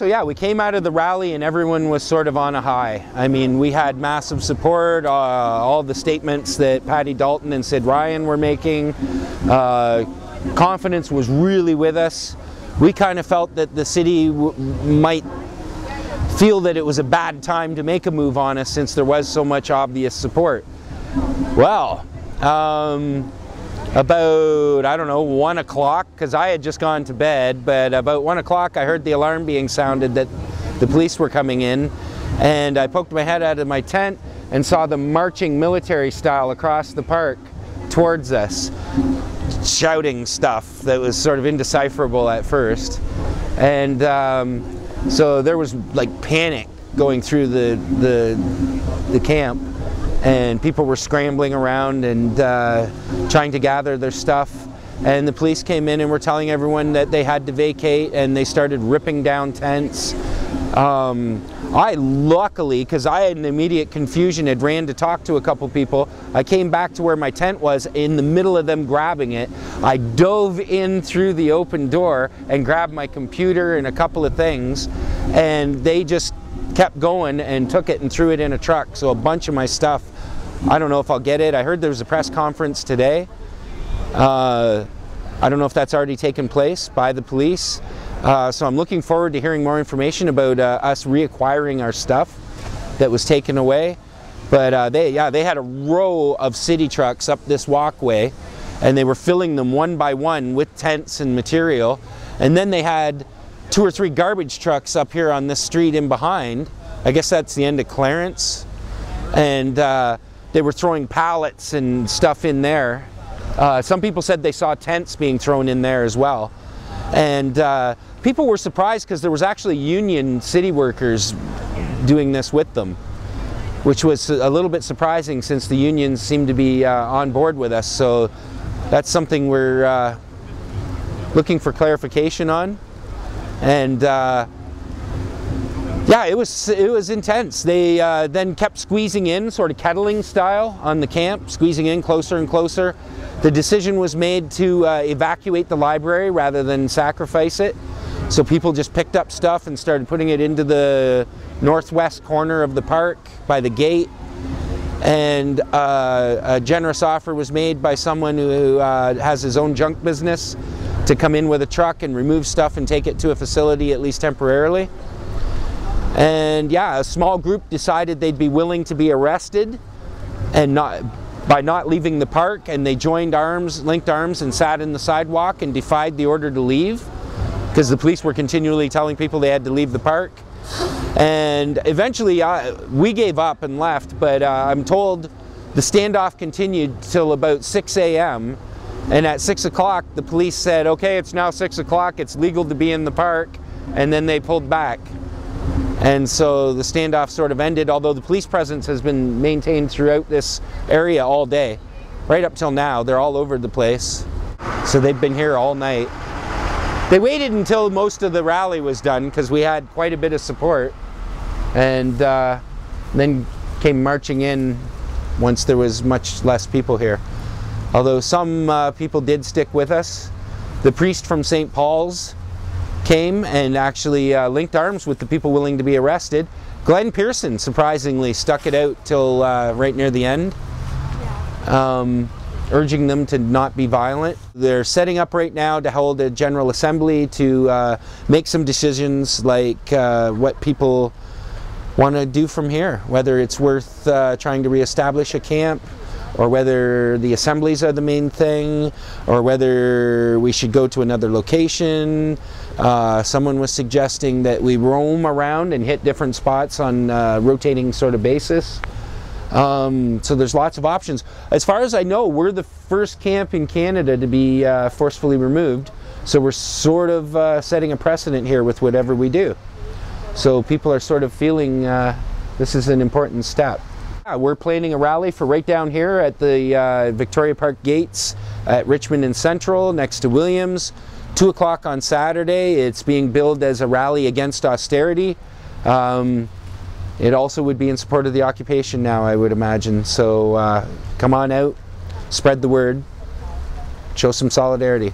So yeah, we came out of the rally and everyone was sort of on a high. I mean, we had massive support, all the statements that Patty Dalton and Sid Ryan were making. Confidence was really with us. We kind of felt that the city might feel that it was a bad time to make a move on us since there was so much obvious support. Well, about, I don't know, 1 o'clock, because I had just gone to bed, but about 1 o'clock I heard the alarm being sounded that the police were coming in, and I poked my head out of my tent and saw them marching military style across the park towards us, shouting stuff that was sort of indecipherable at first. And so there was like panic going through the camp, and people were scrambling around and trying to gather their stuff, and the police came in and were telling everyone that they had to vacate, and they started ripping down tents. I luckily, because I had an immediate confusion, had ran to talk to a couple people. I came back to where my tent was in the middle of them grabbing it. I dove in through the open door and grabbed my computer and a couple of things, and they just kept going and took it and threw it in a truck. So a bunch of my stuff, I don't know if I'll get it. I heard there was a press conference today. I don't know if that's already taken place by the police. So I'm looking forward to hearing more information about us reacquiring our stuff that was taken away. But they had a row of city trucks up this walkway, and they were filling them one by one with tents and material. And then they had 2 or 3 garbage trucks up here on this street in behind. I guess that's the end of Clarence. And they were throwing pallets and stuff in there. Some people said they saw tents being thrown in there as well. And people were surprised because there was actually union city workers doing this with them, which was a little bit surprising since the unions seemed to be on board with us. So that's something we're looking for clarification on. And yeah, it was intense. They then kept squeezing in, sort of kettling style on the camp, squeezing in closer and closer. The decision was made to evacuate the library rather than sacrifice it. So people just picked up stuff and started putting it into the northwest corner of the park by the gate. And a generous offer was made by someone who has his own junk business to come in with a truck and remove stuff and take it to a facility, at least temporarily. And yeah, a small group decided they'd be willing to be arrested and by not leaving the park, and they joined arms, linked arms, and sat in the sidewalk and defied the order to leave because the police were continually telling people they had to leave the park. And eventually we gave up and left, but I'm told the standoff continued till about 6 a.m. And at 6 o'clock, the police said, okay, it's now 6 o'clock, it's legal to be in the park, and then they pulled back. And so the standoff sort of ended, although the police presence has been maintained throughout this area all day. Right up till now, they're all over the place. So they've been here all night. They waited until most of the rally was done because we had quite a bit of support, and then came marching in once there was much less people here. Although some people did stick with us. The priest from St. Paul's came and actually linked arms with the people willing to be arrested. Glenn Pearson surprisingly stuck it out till right near the end, urging them to not be violent. They're setting up right now to hold a general assembly to make some decisions like what people want to do from here, whether it's worth trying to reestablish a camp, or whether the assemblies are the main thing, or whether we should go to another location. Someone was suggesting that we roam around and hit different spots on a rotating sort of basis. So there's lots of options. As far as I know, we're the first camp in Canada to be forcefully removed, so we're sort of setting a precedent here with whatever we do. So people are sort of feeling this is an important step. We're planning a rally for right down here at the Victoria Park gates at Richmond and Central next to Williams. 2 o'clock on Saturday. It's being billed as a rally against austerity. It also would be in support of the occupation now, I would imagine. So come on out, spread the word, show some solidarity.